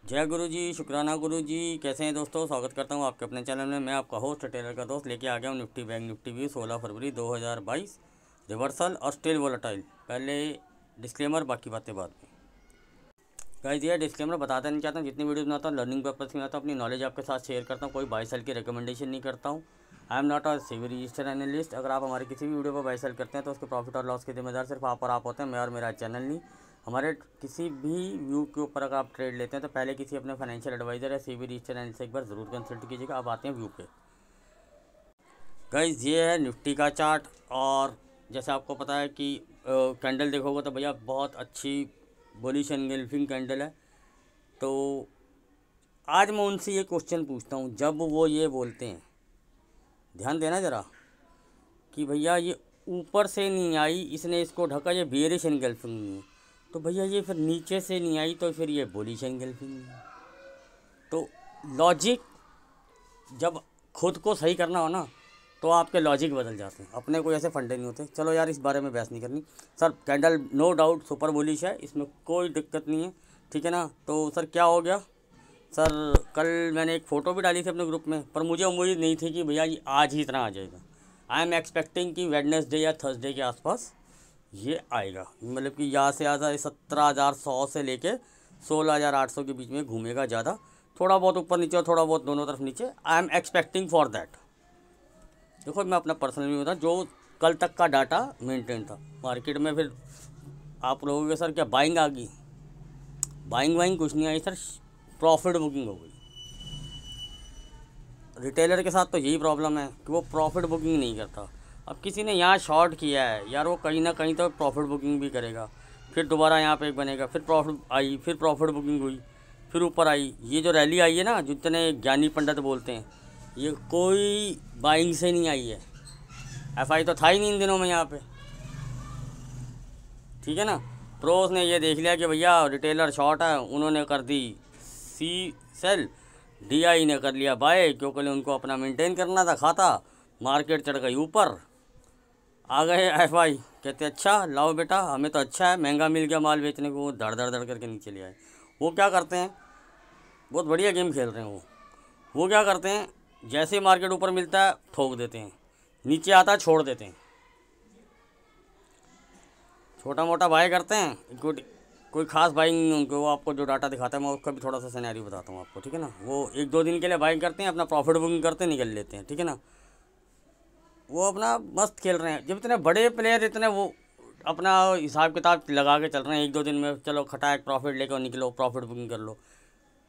जय गुरु जी, शुक्राना गुरु जी। कैसे हैं दोस्तों? स्वागत करता हूं आपके अपने चैनल में। मैं आपका होस्ट टेलर का दोस्त लेके आ गया हूं निफ्टी बैंक निफ्टी व्यू 16 फरवरी 2022 रिवर्सल और स्टिल वोलेटाइल। पहले डिस्क्लेमर, बाकी बातें बाद में। गाइस ये डिस्क्लेमर बताता नहीं चाहता हूँ। जितनी वीडियोस बनाता हूँ लर्निंग पर्पस में आता हूँ, अपनी नॉलेज आपके साथ शेयर करता हूँ। कोई बाई सेल की रिकमेंडेशन नहीं करता हूँ। I am not a SEBI registered analyst. अगर आप हमारे किसी भी वीडियो पर बाई सेल करते हैं तो उसके प्रॉफिट और लॉस के जिम्मेदार सिर्फ आप और आप होते हैं, मैं और मेरा चैनल नहीं। हमारे किसी भी व्यू के ऊपर अगर आप ट्रेड लेते हैं तो पहले किसी अपने फाइनेंशियल एडवाइजर या सेबी रजिस्टर्ड एनालिस्ट से एक बार ज़रूर कंसल्ट कीजिएगा। अब आते हैं व्यू पे। गाइस ये है निफ्टी का चार्ट, और जैसे आपको पता है कि कैंडल देखोगे तो भैया बहुत अच्छी बुलिश एनगल्फिंग कैंडल है। तो आज मैं उनसे ये क्वेश्चन पूछता हूँ, जब वो ये बोलते हैं, ध्यान देना ज़रा, कि भैया ये ऊपर से नहीं आई, इसने इसको ढका, ये बेरिश एनगल्फिंग नहीं है, तो भैया ये फिर नीचे से नहीं आई तो फिर ये बुलिश एनगल्फिंग नहीं है। तो लॉजिक जब खुद को सही करना हो ना तो आपके लॉजिक बदल जाते हैं, अपने कोई ऐसे फंडे नहीं होते। चलो यार, इस बारे में बहस नहीं करनी। Sir candle no doubt super bullish है, इसमें कोई दिक्कत नहीं है, ठीक है ना। तो सर क्या हो गया? सर कल मैंने एक फ़ोटो भी डाली थी अपने ग्रुप में, पर मुझे उम्मीद नहीं थी कि भैया ये आज ही इतना आ जाएगा। आई एम एक्सपेक्टिंग कि वेडनेसडे या थर्सडे के आसपास ये आएगा, मतलब कि यहाँ से आता है 17,100 से लेके 16,800 के बीच में घूमेगा ज़्यादा, थोड़ा बहुत ऊपर नीचे और थोड़ा बहुत दोनों तरफ नीचे। I am expecting for that. देखो मैं अपना पर्सनल व्यू था, जो कल तक का डाटा मेंटेन था मार्केट में। फिर आप लोगों के सर क्या बाइंग आ गई? बाइंग वाइंग कुछ नहीं आई सर, प्रॉफिट बुकिंग हो गई। रिटेलर के साथ तो यही प्रॉब्लम है कि वो प्रॉफिट बुकिंग नहीं करता। अब किसी ने यहाँ शॉर्ट किया है यार, वो कहीं ना कहीं तो प्रॉफिट बुकिंग भी करेगा। फिर दोबारा यहाँ पे एक बनेगा, फिर प्रॉफिट आई, फिर प्रॉफिट बुकिंग हुई, फिर ऊपर आई। ये जो रैली आई है ना, जितने ज्ञानी पंडित बोलते हैं, ये कोई बाइंग से नहीं आई है। एफआई तो था ही नहीं इन दिनों में यहाँ पे, ठीक है ना। प्रोस ने ये देख लिया कि भैया रिटेलर शॉर्ट है, उन्होंने कर दी सी सेल, डीआई ने कर लिया बाय, क्योंकि उनको अपना मेंटेन करना था खाता। मार्केट चढ़ गई ऊपर, आ गए एफआई, कहते अच्छा लाओ बेटा, हमें तो अच्छा है, महंगा मिल गया माल बेचने को। वो धड़ धड़ धड़ करके नीचे ले आए। वो क्या करते हैं, बहुत बढ़िया गेम खेल रहे हैं वो क्या करते हैं, जैसे ही मार्केट ऊपर मिलता है ठोक देते हैं, नीचे आता है छोड़ देते हैं, छोटा मोटा बाय करते हैं। कोई खास बाइंग नहीं उनको। वो आपको जो डाटा दिखाता है मैं उसका भी थोड़ा सा सिनेरियो बताता हूँ आपको, ठीक है ना। वो 1-2 दिन के लिए बाइंग करते हैं, अपना प्रॉफिट बुकिंग करते निकल लेते हैं, ठीक है ना। वो अपना मस्त खेल रहे हैं। जब इतने बड़े प्लेयर, इतने वो अपना हिसाब किताब लगा के चल रहे हैं, 1-2 दिन में चलो खटाक प्रॉफिट लेकर निकलो, प्रॉफिट बुकिंग कर लो।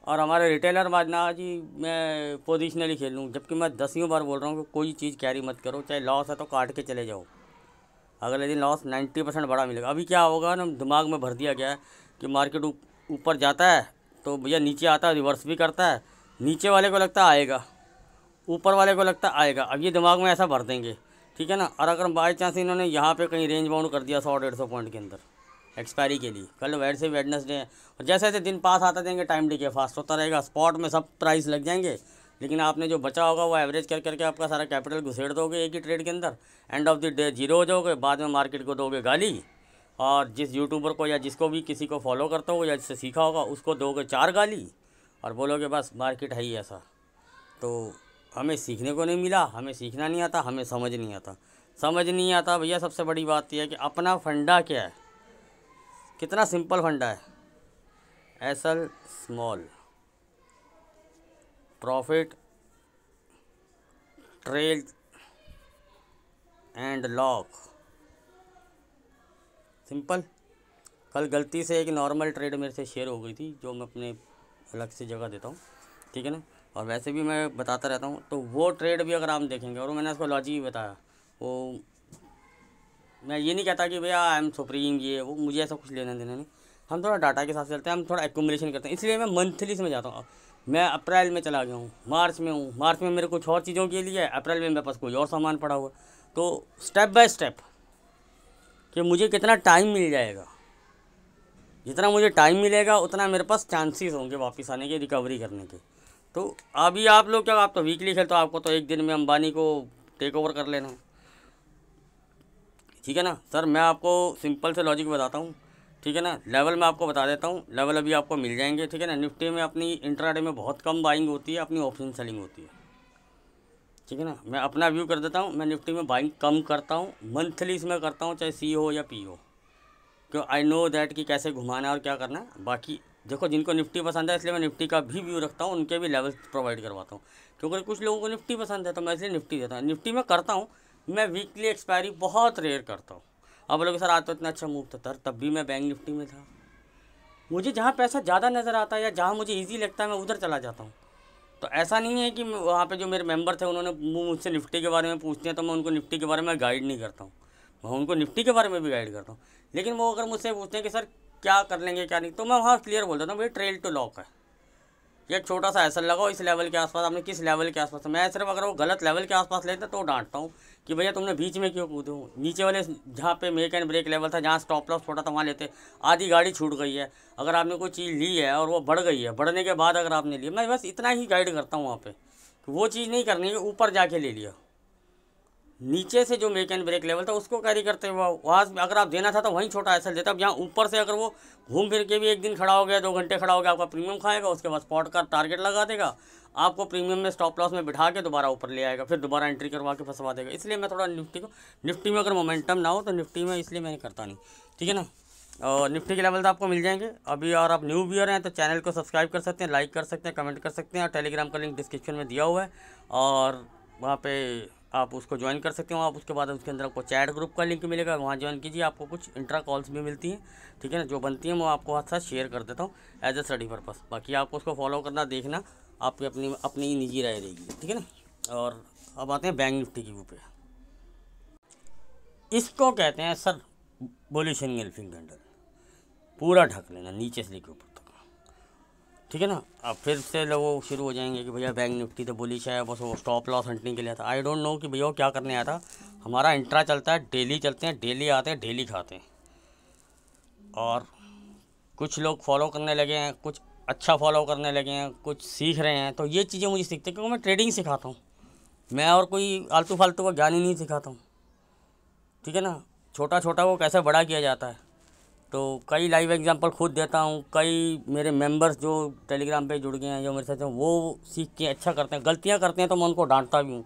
और हमारे रिटेलर बाजना जी मैं पोजिशनली खेल लूँ, जबकि मैं 10वीं बार बोल रहा हूँ कि कोई चीज़ कैरी मत करो, चाहे लॉस है तो काट के चले जाओ। अगले दिन लॉस 90% बड़ा मिलेगा। अभी क्या होगा ना, दिमाग में भर दिया गया है कि मार्केट ऊपर जाता है तो भैया नीचे आता है, रिवर्स भी करता है। नीचे वाले को लगता है आएगा, ऊपर वाले को लगता है आएगा। अब ये दिमाग में ऐसा भर देंगे, ठीक है ना। और अगर बाई चांस इन्होंने यहाँ पे कहीं रेंज बाउंड कर दिया 100-150 पॉइंट के अंदर एक्सपायरी के लिए, कल वैसे वेडनेसडे है, और जैसे जैसे दिन पास आता जाएंगे टाइम डिके फास्ट होता रहेगा, स्पॉट में सब प्राइस लग जाएंगे, लेकिन आपने जो बचा होगा वो एवरेज कर करके आपका सारा कैपिटल घुसेड़ दोगे एक ही ट्रेड के अंदर। End of the day zero हो जाओगे, बाद में मार्केट को दोगे गाली, और जिस यूट्यूबर को या जिसको भी किसी को फॉलो करता हो या जिससे सीखा होगा उसको दोगे 4 गाली, और बोलोगे बस मार्केट है ही ऐसा। तो हमें सीखने को नहीं मिला, हमें सीखना नहीं आता, हमें समझ नहीं आता। समझ नहीं आता भैया, सबसे बड़ी बात यह है कि अपना फंडा क्या है, कितना सिंपल फंडा है। SL small, profit, trail and lock, simple. कल गलती से एक नॉर्मल ट्रेड मेरे से शेयर हो गई थी, जो मैं अपने अलग से जगह देता हूँ, ठीक है ना। और वैसे भी मैं बताता रहता हूँ, तो वो ट्रेड भी अगर आप देखेंगे, और मैंने उसको लॉजिक भी बताया, वो मैं ये नहीं कहता कि भैया आई एम सुप्रीम ये वो, मुझे ऐसा कुछ लेना देना नहीं। हम थोड़ा डाटा के साथ चलते हैं, हम थोड़ा एक्यूमुलेशन करते हैं, इसलिए मैं मंथली से में जाता हूँ। मैं अप्रैल में चला गया हूँ, मार्च में हूँ, मार्च में मेरे कुछ और चीज़ों के लिए, अप्रैल में मेरे पास कोई और सामान पड़ा हुआ। तो स्टेप बाय स्टेप कि मुझे कितना टाइम मिल जाएगा, जितना मुझे टाइम मिलेगा उतना मेरे पास चांसेस होंगे वापस आने के, रिकवरी करने के। तो अभी आप लोग क्या, आप तो वीकली खेलते हो, आपको तो एक दिन में अंबानी को टेक ओवर कर लेना है, ठीक है ना। सर मैं आपको सिंपल से लॉजिक बताता हूँ ठीक है ना। लेवल मैं आपको बता देता हूँ, लेवल अभी आपको मिल जाएंगे, ठीक है ना। निफ्टी में अपनी इंट्राडे में बहुत कम बाइंग होती है, अपनी ऑप्शन सेलिंग होती है, ठीक है ना। मैं अपना व्यू कर देता हूँ, मैं निफ्टी में बाइंग कम करता हूँ, मंथली इसमें करता हूँ, चाहे सी हो या पी हो, क्यों आई नो दैट कि कैसे घुमाना है और क्या करना है। बाकी देखो, जिनको निफ्टी पसंद है इसलिए मैं निफ्टी का भी व्यू रखता हूँ, उनके भी लेवल प्रोवाइड करवाता हूँ, क्योंकि कुछ लोगों को निफ्टी पसंद है तो मैं इसलिए निफ्टी देता हूँ। निफ्टी में करता हूँ मैं वीकली एक्सपायरी बहुत रेयर करता हूँ। अब बोलोगे सर आज तो इतना अच्छा मूव था सर, तब भी मैं बैंक निफ्टी में था। मुझे जहाँ पैसा ज़्यादा नज़र आता है या जहाँ मुझे ईजी लगता है मैं उधर चला जाता हूँ। तो ऐसा नहीं है कि वहाँ पे जो मेरे मेंबर थे उन्होंने मुझसे निफ्टी के बारे में पूछते हैं तो मैं उनको निफ्टी के बारे में गाइड नहीं करता हूँ, मैं उनको निफ्टी के बारे में भी गाइड करता हूँ। लेकिन वो अगर मुझसे पूछते हैं कि सर क्या कर लेंगे क्या नहीं, तो मैं वहाँ क्लियर बोल देता हूँ भाई ट्रेल टू लॉक है, ये एक छोटा सा ऐसा लगाओ इस लेवल के आसपास, आपने किस लेवल के आसपास। मैं सिर्फ अगर वो गलत लेवल के आसपास लेते तो डांटता हूँ कि भैया तुमने बीच में क्यों कूदे हो। नीचे वाले जहाँ पे मेक एंड ब्रेक लेवल था, जहाँ स्टॉप लॉस छोटा था, वहाँ लेते, आधी गाड़ी छूट गई है। अगर आपने कोई चीज़ ली है और वो बढ़ गई है, बढ़ने के बाद अगर आपने लिया, मैं बस इतना ही गाइड करता हूँ वहाँ पर, वो चीज़ नहीं करनी है ऊपर जाके ले लिया। नीचे से जो मेक एंड ब्रेक लेवल था उसको कैरी करते हुए वहाँ अगर आप देना था तो वहीं छोटा एसएल देता। अब यहाँ ऊपर से अगर वो घूम फिर के भी एक दिन खड़ा हो गया, 2 घंटे खड़ा हो गया, आपका प्रीमियम खाएगा, उसके बाद स्पॉट का टारगेट लगा देगा, आपको प्रीमियम में स्टॉप लॉस में बिठा के दोबारा ऊपर ले आएगा, फिर दोबारा एंट्री करवा के फंसवा देगा। इसलिए मैं थोड़ा निफ्टी में अगर मोमेंटम ना हो तो निफ्टी में इसलिए मैं करता नहीं, ठीक है ना। और निफ्टी के लेवल तो आपको मिल जाएंगे। अभी और आप न्यू व्यूअर हैं तो चैनल को सब्सक्राइब कर सकते हैं, लाइक कर सकते हैं, कमेंट कर सकते हैं, और टेलीग्राम का लिंक डिस्क्रिप्शन में दिया हुआ है और वहाँ पे आप उसको ज्वाइन कर सकते हो। आप उसके बाद उसके अंदर आपको चैट ग्रुप का लिंक मिलेगा, वहाँ ज्वाइन कीजिए, आपको कुछ इंट्रा कॉल्स भी मिलती हैं, ठीक है ना। जो बनती हैं वो आपको साथ शेयर कर देता हूँ एज ए स्टडी पर्पस। बाकी आपको उसको फॉलो करना, देखना, आपकी अपनी अपनी निजी राय रहेगी, ठीक है ना। और अब आते हैं बैंक निफ्टी की व्यू पे। इसको कहते हैं सर बुलिश एंगल्फिंग कैंडल, पूरा ढक लेना नीचे से लेकर ऊपर तक, ठीक है ना। अब फिर से लोग शुरू हो जाएंगे कि भैया बैंक निफ्टी तो बुलिश है, बस वो स्टॉप लॉस हंटिंग के लिए था। आई डोंट नो कि भैया वो क्या करने आया था। हमारा इंट्रा चलता है, डेली चलते हैं, डेली आते हैं, डेली खाते हैं। और कुछ लोग फॉलो करने लगे हैं, कुछ अच्छा फॉलो करने लगे हैं, कुछ सीख रहे हैं। तो ये चीज़ें मुझे सीखते हैं क्योंकि मैं ट्रेडिंग सिखाता हूँ, मैं और कोई आलतू फालतू का ज्ञान ही नहीं सिखाता हूँ, ठीक है ना। छोटा छोटा वो कैसे बड़ा किया जाता है, तो कई लाइव एग्जांपल खुद देता हूँ। कई मेरे मेंबर्स जो टेलीग्राम पे जुड़ गए हैं, जो मेरे साथ हैं, वो सीख के अच्छा करते हैं। गलतियाँ करते हैं तो मैं उनको डांटता भी हूँ,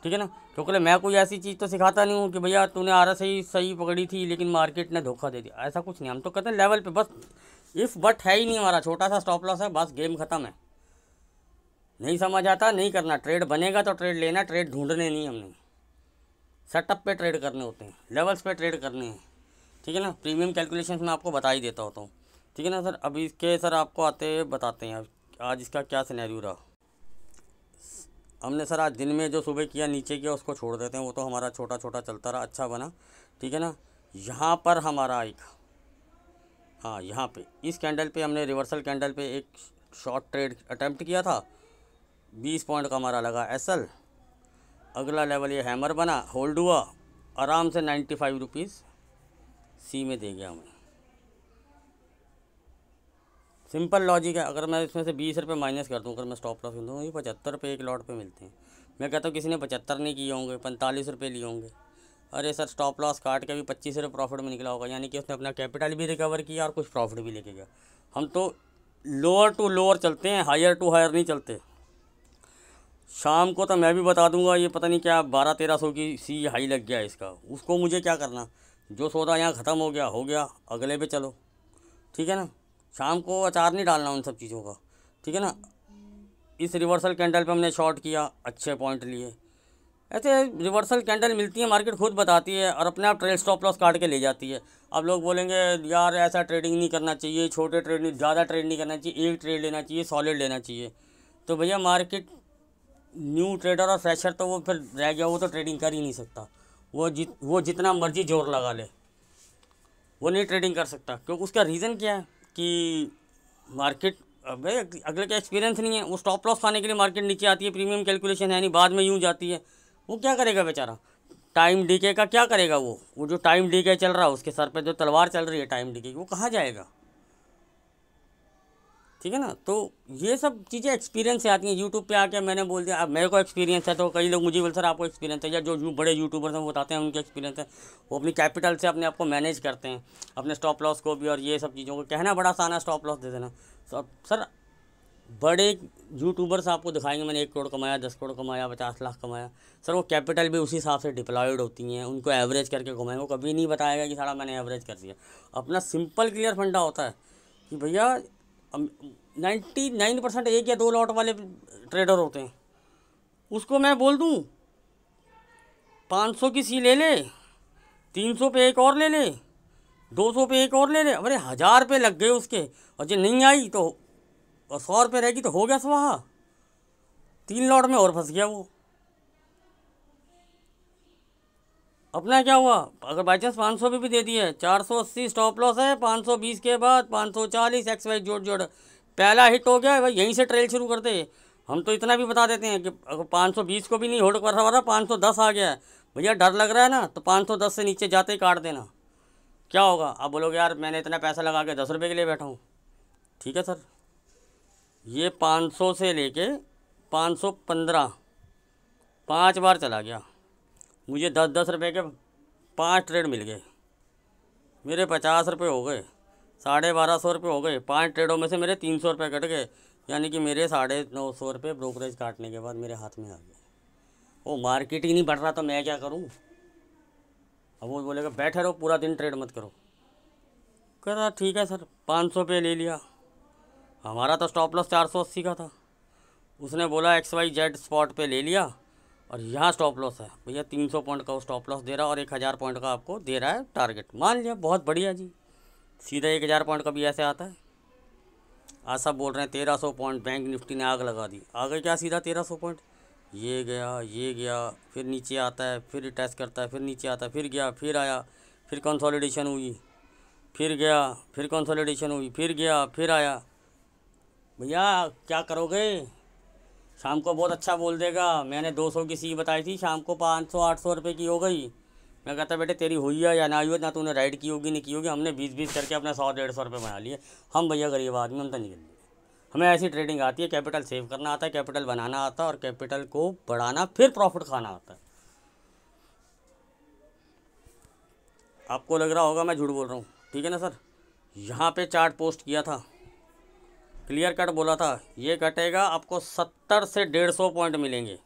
ठीक है ना, क्योंकि मैं कोई ऐसी चीज़ तो सिखाता नहीं हूँ कि भैया तूने RSI सही पकड़ी थी लेकिन मार्केट ने धोखा दे दिया, ऐसा कुछ नहीं। हम तो कहते हैं लेवल पे बस इफ़ बट है ही नहीं, हमारा छोटा सा स्टॉप लॉस है, बस गेम ख़त्म है। नहीं समझ आता नहीं करना, ट्रेड बनेगा तो ट्रेड लेना, ट्रेड ढूंढने नहीं, हमने सेटअप पे ट्रेड करने होते हैं, लेवल्स पे ट्रेड करने हैं, ठीक है ना। प्रीमियम कैलकुलेशन में आपको बता ही देता होता हूँ, ठीक है ना सर। अभी इसके सर आपको आते बताते हैं आज इसका क्या सिनेरियो रहा। हमने सर आज दिन में जो सुबह किया नीचे किया उसको छोड़ देते हैं, वो तो हमारा छोटा छोटा चलता रहा, अच्छा बना, ठीक है ना। यहाँ पर हमारा एक, हाँ यहाँ पे इस कैंडल पे हमने रिवर्सल कैंडल पे एक शॉर्ट ट्रेड अटैम्प्ट किया था, 20 पॉइंट का हमारा लगा एसएल। अगला लेवल ये हैमर बना, होल्ड हुआ, आराम से 95 रुपीज़ सी में दे गया हमें। सिंपल लॉजिक है। अगर मैं इसमें से 20 रुपये माइनस कर दूँ, अगर मैं स्टॉप लॉस कर दूँ, ये 75 रुपये एक लॉट पे मिलते हैं। मैं कहता हूँ किसी ने 75 नहीं किए होंगे, 45 रुपये लिए होंगे। अरे सर स्टॉप लॉस काट के भी 25 रुपये प्रॉफिट में निकला होगा, यानी कि उसने अपना कैपिटल भी रिकवर किया और कुछ प्रॉफिट भी लेके गया। हम तो लोअर टू लोअर चलते हैं, हायर टू हायर नहीं चलते। शाम को तो मैं भी बता दूंगा, ये पता नहीं क्या 1200-1300 की सी हाई लग गया इसका, उसको मुझे क्या करना, जो सौदा यहाँ ख़त्म हो गया, अगले पे चलो, ठीक है ना। शाम को अचार नहीं डालना उन सब चीज़ों का, ठीक है ना। इस रिवर्सल कैंडल पे हमने शॉर्ट किया, अच्छे पॉइंट लिए। ऐसे रिवर्सल कैंडल मिलती है, मार्केट खुद बताती है और अपने आप ट्रेड स्टॉप लॉस काट के ले जाती है। अब लोग बोलेंगे यार ऐसा ट्रेडिंग नहीं करना चाहिए, छोटे ट्रेड नहीं, ज़्यादा ट्रेड नहीं करना चाहिए, एक ट्रेड लेना चाहिए, सॉलिड लेना चाहिए। तो भैया मार्केट न्यू ट्रेडर और फ्रेशर तो वो फिर रह गया, वो तो ट्रेडिंग कर ही नहीं सकता। वो जितना मर्जी जोर लगा ले, वो नहीं ट्रेडिंग कर सकता। क्योंकि उसका रीज़न क्या है कि मार्केट भाई अगले का एक्सपीरियंस नहीं है। वो स्टॉप लॉस खाने के लिए मार्केट नीचे आती है, प्रीमियम कैलकुलेशन है नहीं, बाद में यूँ जाती है। वो क्या करेगा बेचारा, टाइम डीके का क्या करेगा। वो जो टाइम डीके चल रहा है, उसके सर पे जो तलवार चल रही है टाइम डीके की, वो कहाँ जाएगा। ठीक है ना। तो ये सब चीज़ें एक्सपीरियंस से आती हैं। यूट्यूब पे आके मैंने बोल दिया, अब मेरे को एक्सपीरियंस है तो कई लोग मुझे बोल सर आपको एक्सपीरियंस है, या जो बड़े यूट्यूबर्स हैं वो बताते हैं उनके एक्सपीरियंस है, वो अपनी कैपिटल से अपने आप को मैनेज करते हैं, अपने स्टॉप लॉस को भी और ये सब चीज़ों को। कहना बड़ा आसान है स्टॉप लॉस दे देना। सर बड़े यूट्यूबर्स आपको दिखाएंगे मैंने 1 करोड़ कमाया, 10 करोड़ कमाया, 50 लाख कमाया। सर वो कैपिटल भी उसी हिसाब से डिप्लॉयड होती हैं, उनको एवरेज करके घुमाएंगे। वो कभी नहीं बताएगा कि सारा मैंने एवरेज कर दिया। अपना सिंपल क्लियर फंडा होता है कि भैया 99% 1 या 2 लॉट वाले ट्रेडर होते हैं। उसको मैं बोल दूँ 500 की सी ले ले, 300 पे एक और ले ले, 200 पे एक और ले ले। अरे 1000 पे लग गए उसके, और जो नहीं आई तो और 100 रुपये रहेगी तो हो गया स्वाहा। 3 लॉट में और फंस गया वो। अपना क्या हुआ, अगर बाई चांस 500 पे भी दे दिए, 480 स्टॉप लॉस है, 520 के बाद 540 एक्स वाई जोड़ जोड़, पहला हिट हो गया भाई, यहीं से ट्रेल शुरू कर दे। हम तो इतना भी बता देते हैं कि अगर 520 को भी नहीं होल्ड कर रहा, 510 आ गया है भैया, डर लग रहा है ना, तो 510 से नीचे जाते ही काट देना। क्या होगा, आप बोलोगे यार मैंने इतना पैसा लगा के 10 रुपये के लिए बैठा हूँ। ठीक है सर, ये 500 से लेके 515 5 बार चला गया, मुझे 10-10 रुपये के 5 ट्रेड मिल गए, मेरे 50 रुपये हो गए, 1250 रुपये हो गए। 5 ट्रेडों में से मेरे 300 रुपये कट गए, यानी कि मेरे 950 रुपये ब्रोकरेज काटने के बाद मेरे हाथ में आ गए। वो मार्केट ही नहीं बढ़ रहा तो मैं क्या करूँ। अब वो बोलेगा बैठे रहो पूरा दिन ट्रेड मत करो। कह रहा ठीक है सर, 500 पे ले लिया। हमारा तो स्टॉप लॉस 480 का था, उसने बोला XYZ स्पॉट पे ले लिया और यहाँ स्टॉप लॉस है भैया 300 पॉइंट का वो स्टॉप लॉस दे रहा है और 1000 पॉइंट का आपको दे रहा है टारगेट। मान लिया, बहुत बढ़िया जी, सीधा 1000 पॉइंट का भी ऐसे आता है। आज सब बोल रहे हैं 1300 पॉइंट बैंक निफ्टी ने आग लगा दी। आ गए क्या सीधा 1300 पॉइंट, ये गया फिर नीचे आता है, फिर टेस्ट करता है, फिर नीचे आता है, फिर गया, फिर आया, फिर कंसोलिडेशन हुई, फिर गया, फिर कंसोलिडेशन हुई, फिर गया, फिर आया। भैया क्या करोगे, शाम को बहुत अच्छा बोल देगा मैंने 200 की सी बताई थी, शाम को 500-800 रुपये की हो गई। मैं कहता बेटे तेरी हुई है या ना हुई है, ना तूने राइड की होगी नहीं की होगी, हमने 20-20 करके अपने 100-150 रुपये बना लिए। हम भैया गरीब आदमी, हम तो निकल लिए। हमें ऐसी ट्रेडिंग आती है, कैपिटल सेव करना आता है, कैपिटल बनाना आता है और कैपिटल को बढ़ाना फिर प्रॉफिट खाना आता है। आपको लग रहा होगा मैं झूठ बोल रहा हूँ, ठीक है ना सर। यहाँ पे चार्ट पोस्ट किया था, क्लियर कट बोला था ये कटेगा आपको 70 से 150 पॉइंट मिलेंगे।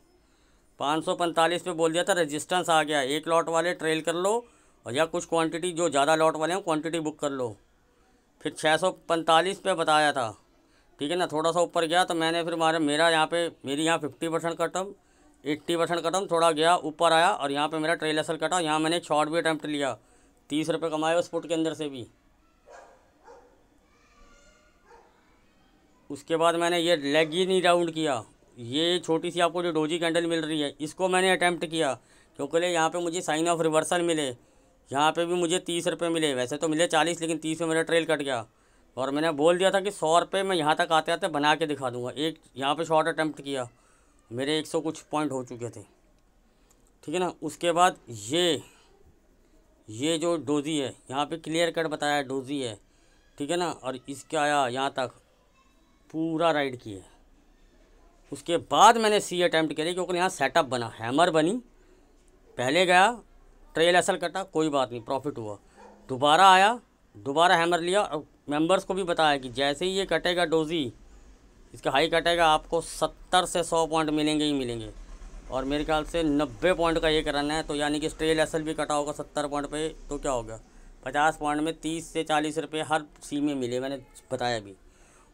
545 पे बोल दिया था, रेजिस्टेंस आ गया, 1 लॉट वाले ट्रेल कर लो और या कुछ क्वांटिटी जो ज़्यादा लॉट वाले हैं क्वांटिटी बुक कर लो। फिर 645 पे बताया था, ठीक है ना। थोड़ा सा ऊपर गया तो मैंने फिर मेरा यहाँ पे मेरी यहाँ 50% खत्म, 80% खत्म, थोड़ा गया ऊपर आया और यहाँ पे मेरा ट्रेल एसल कटा। यहाँ मैंने एक शॉर्ट भी अटैम्प्ट लिया, 30 रुपये कमाए उस फुट के अंदर से भी। उसके बाद मैंने ये लेग ही नहीं राउंड किया, ये छोटी सी आपको जो डोजी कैंडल मिल रही है इसको मैंने अटैम्प्ट किया, क्योंकि यहाँ पे मुझे साइन ऑफ रिवर्सल मिले। यहाँ पे भी मुझे 30 रुपये मिले, वैसे तो मिले 40, लेकिन 30 में मेरा ट्रेल कट गया। और मैंने बोल दिया था कि 100 रुपये मैं यहाँ तक आते आते बना के दिखा दूँगा। एक यहाँ पे शॉर्ट अटैम्प्ट किया, मेरे 100 कुछ पॉइंट हो चुके थे, ठीक है ना। उसके बाद ये जो डोजी है यहाँ पे क्लियर कट बताया डोजी है, ठीक है ना। और इसका आया यहाँ तक पूरा राइड किया। उसके बाद मैंने सी अटैम्प्ट करी, क्योंकि यहाँ सेटअप बना, हैमर बनी, पहले गया ट्रेल एसल कटा, कोई बात नहीं प्रॉफिट हुआ। दोबारा आया, दोबारा हैमर लिया और मेंबर्स को भी बताया कि जैसे ही ये कटेगा डोजी, इसका हाई कटेगा आपको 70 से 100 पॉइंट मिलेंगे ही मिलेंगे। और मेरे ख्याल से 90 पॉइंट का ये करना है, तो यानी कि ट्रेल एसल भी कटा होगा 70 पॉइंट पे, तो क्या होगा 50 पॉइंट में 30 से 40 रुपये हर सी में मिले, मैंने बताया भी।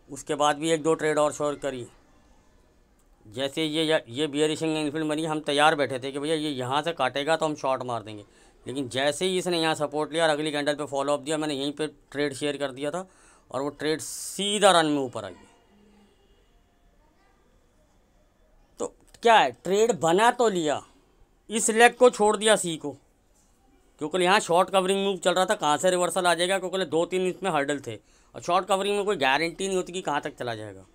उसके बाद भी 1-2 ट्रेड और शोर करी। जैसे ये बियरिशिंग इनफिल बनी, हम तैयार बैठे थे कि भैया ये यहाँ से काटेगा तो हम शॉर्ट मार देंगे, लेकिन जैसे ही इसने यहाँ सपोर्ट लिया और अगली कैंडल पे फॉलो अप दिया, मैंने यहीं पे ट्रेड शेयर कर दिया था और वो ट्रेड सीधा रन में ऊपर आई। तो क्या है, ट्रेड बना तो लिया, इस लेग को छोड़ दिया सी को, क्योंकि यहाँ शॉर्ट कवरिंग मूव चल रहा था, कहाँ से रिवर्सल आ जाएगा, क्योंकि 2-3 इसमें हर्डल थे और शॉर्ट कवरिंग में कोई गारंटी नहीं होती कि कहाँ तक चला जाएगा।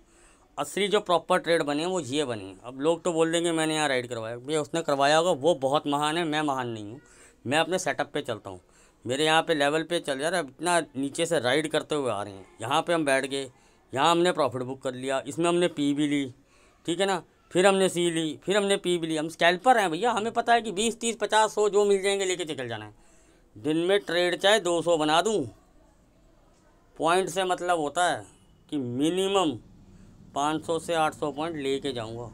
असली जो प्रॉपर ट्रेड बने हैं वो ये बने हैं। अब लोग तो बोल देंगे मैंने यहाँ राइड करवाया, भैया उसने करवाया होगा, वो बहुत महान है, मैं महान नहीं हूँ। मैं अपने सेटअप पे चलता हूँ, मेरे यहाँ पे लेवल पे चल जा रहा है, इतना नीचे से राइड करते हुए आ रहे हैं। यहाँ पे हम बैठ गए, यहाँ हमने प्रॉफिट बुक कर लिया, इसमें हमने पी भी ली, ठीक है ना, फिर हमने सी ली, फिर हमने पी भी ली। हम स्कैल्पर हैं भैया, हमें पता है कि 20 30 50 100 जो मिल जाएंगे लेके निकल जाना है। दिन में ट्रेड चाहे 200 बना दूँ, पॉइंट से मतलब होता है कि मिनिमम 500 से 800 पॉइंट लेके जाऊँगा।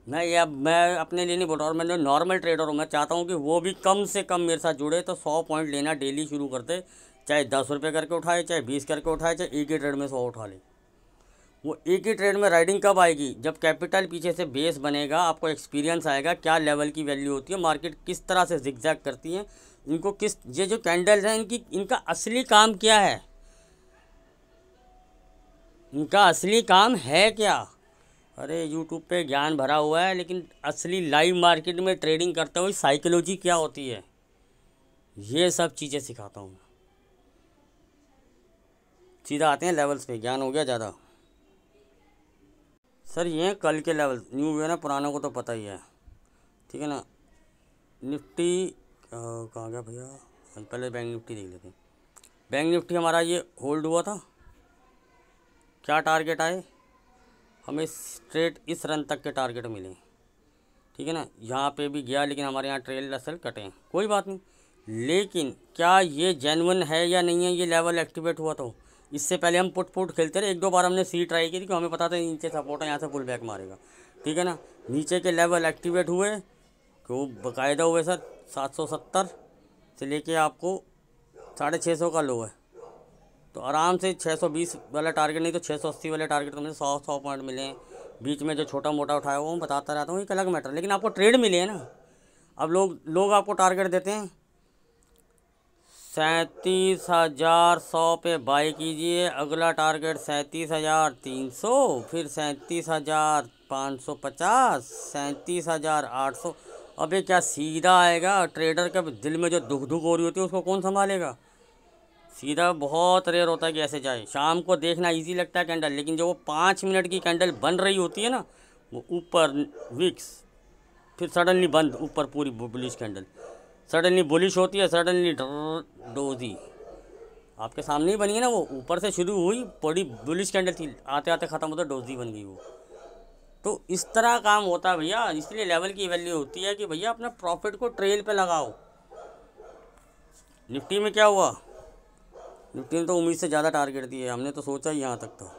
मैं अपने लिए नहीं बोल रहा, और मैं जो नॉर्मल ट्रेडर हूँ मैं चाहता हूँ कि वो भी कम से कम मेरे साथ जुड़े, तो 100 पॉइंट लेना डेली शुरू कर दे, चाहे 10 रुपये करके उठाए, चाहे 20 करके उठाए, चाहे एक ही ट्रेड में 100 उठा ले। वो एक ही ट्रेड में राइडिंग कब आएगी? जब कैपिटल पीछे से बेस बनेगा, आपको एक्सपीरियंस आएगा क्या लेवल की वैल्यू होती है, मार्केट किस तरह से जिगजैग करती है, इनको किस, ये जो कैंडल्स हैं इनका असली काम क्या है, इनका असली काम है क्या। अरे यूट्यूब पे ज्ञान भरा हुआ है, लेकिन असली लाइव मार्केट में ट्रेडिंग करते हुए साइकोलॉजी क्या होती है, ये सब चीज़ें सिखाता हूँ। सीधा आते हैं लेवल्स पे, ज्ञान हो गया ज़्यादा। सर ये कल के लेवल न्यू हुए ना, पुरानों को तो पता ही है, ठीक है ना। निफ्टी कहाँ गया भैया, पहले बैंक निफ्टी देख लेते हैं। बैंक निफ्टी हमारा ये होल्ड हुआ था, क्या टारगेट आए, हमें स्ट्रेट इस रन तक के टारगेट मिले, ठीक है ना। यहाँ पे भी गया, लेकिन हमारे यहाँ ट्रेल असल कटे हैं, कोई बात नहीं। लेकिन क्या ये जेन्युइन है या नहीं है, ये लेवल एक्टिवेट हुआ तो इससे पहले हम पुट खेलते रहे, 1 2 बार हमने सी ट्राई की थी, क्योंकि हमें पता था नीचे सपोर्ट है, यहाँ से पुल बैक मारेगा, ठीक है ना। नीचे के लेवल एक्टिवेट हुए, तो बाकायदा हुए सर 770 से लेके आपको 650 का लो है, तो आराम से 620 वाला टारगेट, नहीं तो 680 वाले टारगेट तो मुझे 100 पॉइंट मिले हैं। बीच में जो छोटा मोटा उठाया वो मैं बताता रहता हूँ, एक अलग मैटर, लेकिन आपको ट्रेड मिले हैं ना। अब लोग आपको टारगेट देते हैं 37,100 पे बाई कीजिए, अगला टारगेट 37,300, फिर 37,550, 37,800। अबे क्या सीधा आएगा? ट्रेडर के दिल में जो दुख हो रही होती है उसको कौन संभालेगा? सीधा बहुत रेयर होता है कि ऐसे जाए। शाम को देखना इजी लगता है कैंडल, लेकिन जो वो 5 मिनट की कैंडल बन रही होती है ना, वो ऊपर विक्स, फिर सडनली बंद, ऊपर पूरी बुलिश कैंडल, सडनली बुलिश होती है, सडनली डोजी आपके सामने ही बनी है ना। वो ऊपर से शुरू हुई, बड़ी बुलिश कैंडल थी, आते आते ख़त्म होता डोजी बन गई वो। तो इस तरह काम होता है भैया, इसलिए लेवल की वैल्यू होती है कि भैया अपना प्रॉफिट को ट्रेल पे लगाओ। निफ्टी में क्या हुआ? निफ्टी ने तो उम्मीद से ज़्यादा टारगेट दिए, हमने तो सोचा ही यहाँ तक था।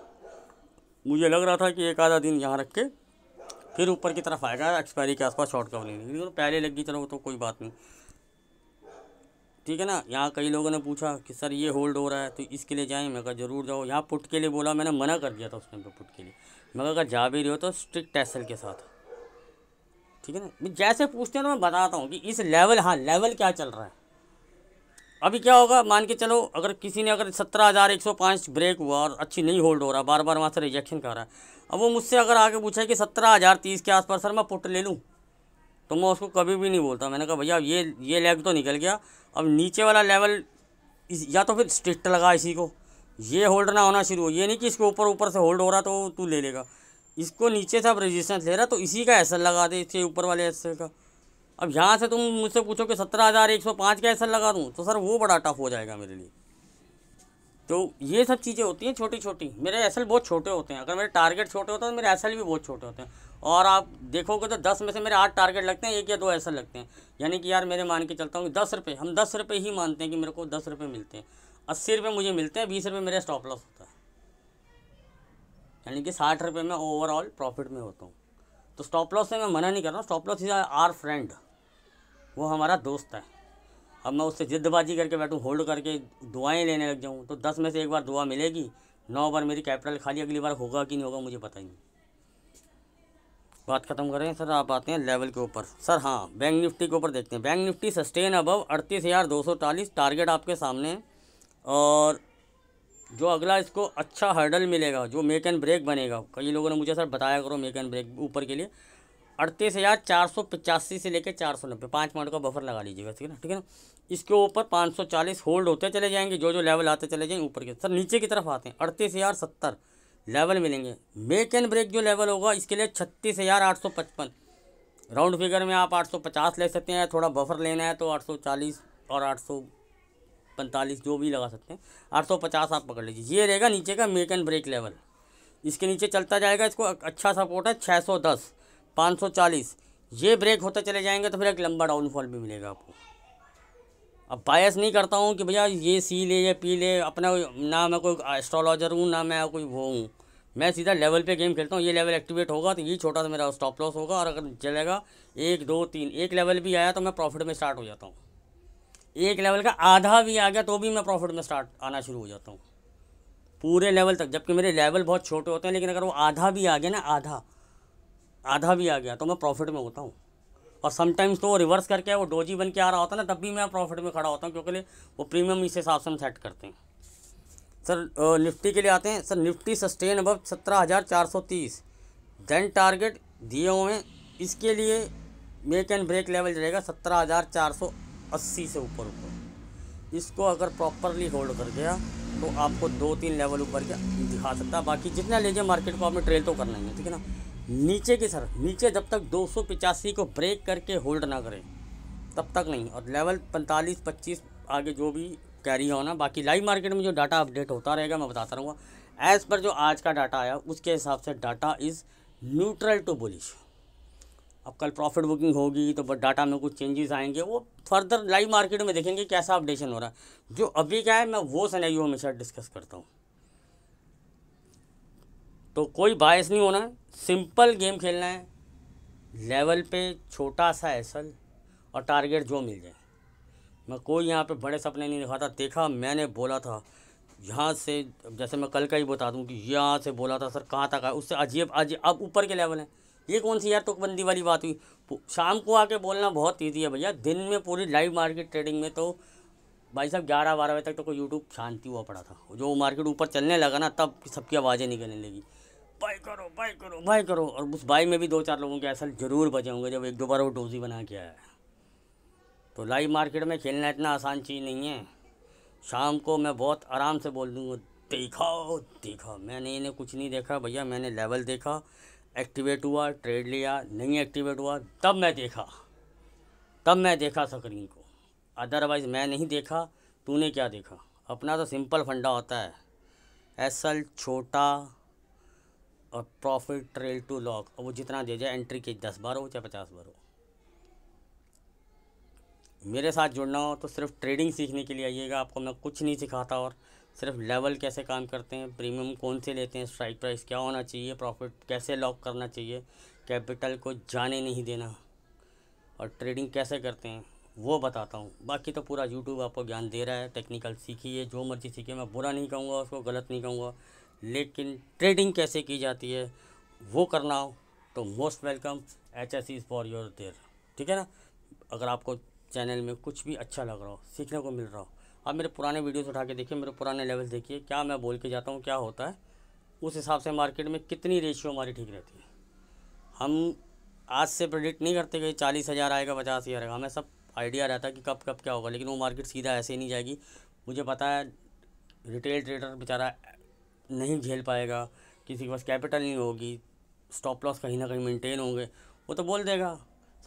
मुझे लग रहा था कि एक आधा दिन यहाँ रख के फिर ऊपर की तरफ आएगा, एक्सपायरी के आसपास शॉर्ट कवर लेने, लेकिन पहले लग गई, चलो तो कोई बात नहीं, ठीक है ना। यहाँ कई लोगों ने पूछा कि सर ये होल्ड हो रहा है तो इसके लिए जाएं, मैं कहा ज़रूर जाओ। यहाँ पुट के लिए बोला, मैंने मना कर दिया था उस टाइम पे पुट के लिए, मैं अगर जा भी रहे हो तो स्ट्रिक्ट एसएल के साथ, ठीक है ना। जैसे पूछते हैं तो मैं बताता हूँ कि इस लेवल, हाँ लेवल क्या चल रहा है। अभी क्या होगा, मान के चलो अगर किसी ने अगर 17,105 ब्रेक हुआ और अच्छी नहीं होल्ड हो रहा, बार बार वहाँ से रिजेक्शन कर रहा है, अब वो मुझसे अगर आके पूछा कि 17,030 के आसपास सर मैं पुट ले लूँ, तो मैं उसको कभी भी नहीं बोलता। मैंने कहा भैया ये लेग तो निकल गया, अब नीचे वाला लेवल या तो फिर स्ट्रिक्ट लगा इसी को, ये होल्ड ना होना शुरू हो। ये नहीं कि इसके ऊपर से होल्ड हो रहा तो तू ले लेगा, इसको नीचे से अब रेजिस्टेंस ले रहा तो इसी का एसएल लगा दे, इसके ऊपर वाले एसएल का। अब यहाँ से तुम मुझसे पूछो कि 17,105 का एसएल लगा दूँ, तो सर वो बड़ा टफ हो जाएगा मेरे लिए। तो ये सब चीज़ें होती हैं छोटी छोटी। मेरे एसएल बहुत छोटे होते हैं, अगर मेरे टारगेट छोटे होते हैं तो मेरे एसएल भी बहुत छोटे होते हैं। और आप देखोगे तो 10 में से मेरे 8 टारगेट लगते हैं, 1 या 2 एसएल लगते हैं। यानी कि यार मेरे मान के चलता हूँ कि 10 रुपये, हम 10 रुपये ही मानते हैं कि मेरे को 10 रुपये मिलते हैं, 80 रुपये मुझे मिलते हैं, 20 रुपये मेरा स्टॉप लॉस होता है, यानी कि 60 रुपये में ओवरऑल प्रॉफिट में होता हूँ। तो स्टॉप लॉस से मैं मना नहीं कर रहा हूँ, stop loss is our friend, वो हमारा दोस्त है। अब मैं उससे जिद्दबाजी करके बैठूँ, होल्ड करके दुआएं लेने लग जाऊँ, तो 10 में से 1 बार दुआ मिलेगी, 9 बार मेरी कैपिटल खाली, अगली बार होगा कि नहीं होगा मुझे पता ही नहीं। बात खत्म करें सर, आप आते हैं लेवल के ऊपर। सर हाँ, बैंक निफ्टी के ऊपर देखते हैं। Bank Nifty sustain above 38,240 target आपके सामने है, और जो अगला इसको अच्छा हर्डल मिलेगा, जो मेक एंड ब्रेक बनेगा, कई लोगों ने मुझे सर बताया करो मेक एंड ब्रेक ऊपर के लिए 38,485 से लेकर 490, 5 मिनट का बफर लगा लीजिएगा, ठीक है ना, ठीक है ना। इसके ऊपर 540 होल्ड होते चले जाएंगे, जो लेवल आते चले जाएंगे ऊपर के। सर नीचे की तरफ आते हैं, 38,070 लेवल मिलेंगे। मेक एंड ब्रेक जो लेवल होगा इसके लिए 36,855, राउंड फिगर में आप 850 ले सकते हैं, थोड़ा बफर लेना है तो 840 और 800 45 जो भी लगा सकते हैं, 850 आप पकड़ लीजिए। ये रहेगा नीचे का मेक एंड ब्रेक लेवल, इसके नीचे चलता जाएगा। इसको अच्छा सपोर्ट है 610, 540, ये ब्रेक होते चले जाएंगे तो फिर एक लंबा डाउनफॉल भी मिलेगा आपको। अब बायस नहीं करता हूँ कि भैया ये सी ले ये पी ले, अपना ना मैं कोई एस्ट्रोलॉजर हूँ ना मैं कोई वो हूँ, मैं सीधा लेवल पे गेम खेलता हूँ। ये लेवल एक्टिवेट होगा तो ये छोटा सा मेरा स्टॉप लॉस होगा, और अगर चलेगा 1 2 3 एक लेवल भी आया तो मैं प्रॉफिट में स्टार्ट हो जाता हूँ। एक लेवल का आधा भी आ गया तो भी मैं प्रॉफिट में स्टार्ट आना शुरू हो जाता हूँ पूरे लेवल तक, जबकि मेरे लेवल बहुत छोटे होते हैं। लेकिन अगर वो आधा भी आ गया ना, आधा भी आ गया तो मैं प्रॉफिट में होता हूँ। और समटाइम्स तो वो रिवर्स करके वो डोजी बन के आ रहा होता है ना, तब भी मैं प्रॉफिट में खड़ा होता हूँ, क्योंकि वो प्रीमियम इस हिसाब से हम सेट करते हैं। सर निफ्टी के लिए आते हैं। Sir Nifty sustain above 17,430 then target दिए हुए हैं। इसके लिए मेक एंड ब्रेक लेवल रहेगा 17,480 से ऊपर। इसको अगर प्रॉपरली होल्ड कर गया तो आपको 2-3 लेवल ऊपर का दिखा सकता है। बाकी जितना लीजिए मार्केट को आपने ट्रेल तो करना ही है, ठीक है ना। नीचे की सर नीचे जब तक 285 को ब्रेक करके होल्ड ना करें तब तक नहीं, और लेवल 45-25 आगे जो भी कैरी होना। बाकी लाइव मार्केट में जो डाटा अपडेट होता रहेगा मैं बताता रहूँगा। एज़ पर जो आज का डाटा आया उसके हिसाब से data is neutral to bullish. अब कल प्रॉफिट बुकिंग होगी तो डाटा में कुछ चेंजेस आएंगे, वो फर्दर लाइव मार्केट में देखेंगे कैसा अपडेशन हो रहा है। जो अभी क्या है मैं वो सिनेरियो हमेशा डिस्कस करता हूँ। तो कोई बायस नहीं होना है, सिंपल गेम खेलना है, लेवल पे छोटा सा एसल और टारगेट जो मिल जाए। मैं कोई यहाँ पे बड़े सपने नहीं दिखाता। देखा मैंने बोला था यहाँ से, जैसे मैं कल का ही बता दूँ कि यहाँ से बोला था सर कहाँ तक आया, उससे अजीब अब ऊपर के लेवल हैं। ये कौन सी यार तुकबंदी वाली बात हुई। शाम को आके बोलना बहुत ईजी है भैया, दिन में पूरी लाइव मार्केट ट्रेडिंग में तो भाई साहब 11-12 बजे तक तो कोई यूट्यूब शांति हुआ पड़ा था। जो मार्केट ऊपर चलने लगा ना तब सबकी आवाज़ें निकलने लगी, बाय करो बाय करो बाय करो। और उस बाई में भी 2-4 लोगों के ऐसा जरूर बचे होंगे जब 1-2 बार वो डोजी बना के आया। तो लाइव मार्केट में खेलना इतना आसान चीज़ नहीं है। शाम को मैं बहुत आराम से बोल दूँगा देखा मैंने इन्हें कुछ नहीं देखा भैया, मैंने लेवल देखा, एक्टिवेट हुआ, ट्रेड लिया, नहीं एक्टिवेट हुआ तब मैं देखा स्क्रीन को, अदरवाइज़ मैं नहीं देखा। तूने क्या देखा? अपना तो सिंपल फंडा होता है, एसल छोटा और प्रॉफिट ट्रेल टू लॉक, और वो जितना दे जाए एंट्री के 10 बार हो चाहे 50 बार हो। मेरे साथ जुड़ना हो तो सिर्फ ट्रेडिंग सीखने के लिए आइएगा। आपको मैं कुछ नहीं सिखाता, और सिर्फ लेवल कैसे काम करते हैं, प्रीमियम कौन से लेते हैं, स्ट्राइक प्राइस क्या होना चाहिए, प्रॉफिट कैसे लॉक करना चाहिए, कैपिटल को जाने नहीं देना, और ट्रेडिंग कैसे करते हैं वो बताता हूँ। बाकी तो पूरा यूट्यूब आपको ज्ञान दे रहा है। टेक्निकल सीखिए, जो मर्जी सीखिए, मैं बुरा नहीं कहूँगा, उसको गलत नहीं कहूँगा। लेकिन ट्रेडिंग कैसे की जाती है वो करना हो तो most welcome, HSE is for your there, ठीक है ना। अगर आपको चैनल में कुछ भी अच्छा लग रहा हो, सीखने को मिल रहा हो, आप मेरे पुराने वीडियोस उठा के देखिए, मेरे पुराने लेवल देखिए, क्या मैं बोल के जाता हूँ, क्या होता है, उस हिसाब से मार्केट में कितनी रेशियो हमारी ठीक रहती है। हम आज से प्रेडिक्ट नहीं करते कि 40,000 आएगा 50,000 आएगा, हमें सब आइडिया रहता है कि कब कब क्या होगा, लेकिन वो मार्केट सीधा ऐसे ही नहीं जाएगी। मुझे पता है रिटेल ट्रेडर बेचारा नहीं झेल पाएगा, किसी के पास कैपिटल नहीं होगी, स्टॉप लॉस कहीं ना कहीं मेंटेन होंगे, वो तो बोल देगा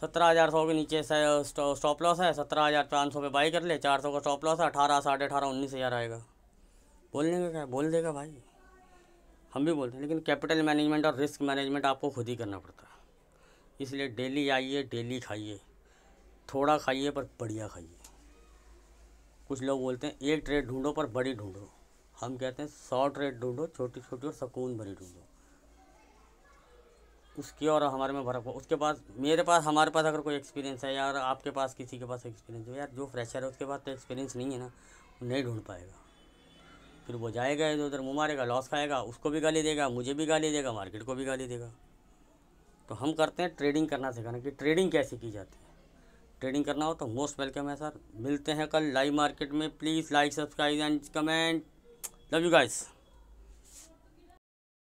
17,100 के नीचे स्टॉप लॉस है, 17,500 पे बाई कर ले, 400 का स्टॉप लॉस है, 18, 18.5, 19,000 आएगा। बोलने का क्या, बोल देगा भाई, हम भी बोलते हैं। लेकिन कैपिटल मैनेजमेंट और रिस्क मैनेजमेंट आपको खुद ही करना पड़ता है। इसलिए डेली आइए, डेली खाइए, थोड़ा खाइए पर बढ़िया खाइए। कुछ लोग बोलते हैं एक ट्रेड ढूंढो पर बड़ी ढूंढो, हम कहते हैं 100 ट्रेड ढूंढो, छोटी छोटी और सुकून भरी ढूंढो। उसकी और हमारे में फर्क हो। उसके पास, मेरे पास, हमारे पास अगर कोई एक्सपीरियंस है यार, आपके पास किसी के पास एक्सपीरियंस है यार, जो फ्रेशर है उसके पास तो एक्सपीरियंस नहीं है ना, वो नहीं ढूंढ पाएगा। फिर वो जाएगा इधर उधर मुँह मारेगा, लॉस खाएगा, उसको भी गाली देगा, मुझे भी गाली देगा, मार्केट को भी गाली देगा। तो हम करते हैं ट्रेडिंग करना सिखाना कि ट्रेडिंग कैसे की जाती है। ट्रेडिंग करना हो तो मोस्ट वेलकम है सर। मिलते हैं कल लाइव मार्केट में। Please like, subscribe and comment. Love you guys.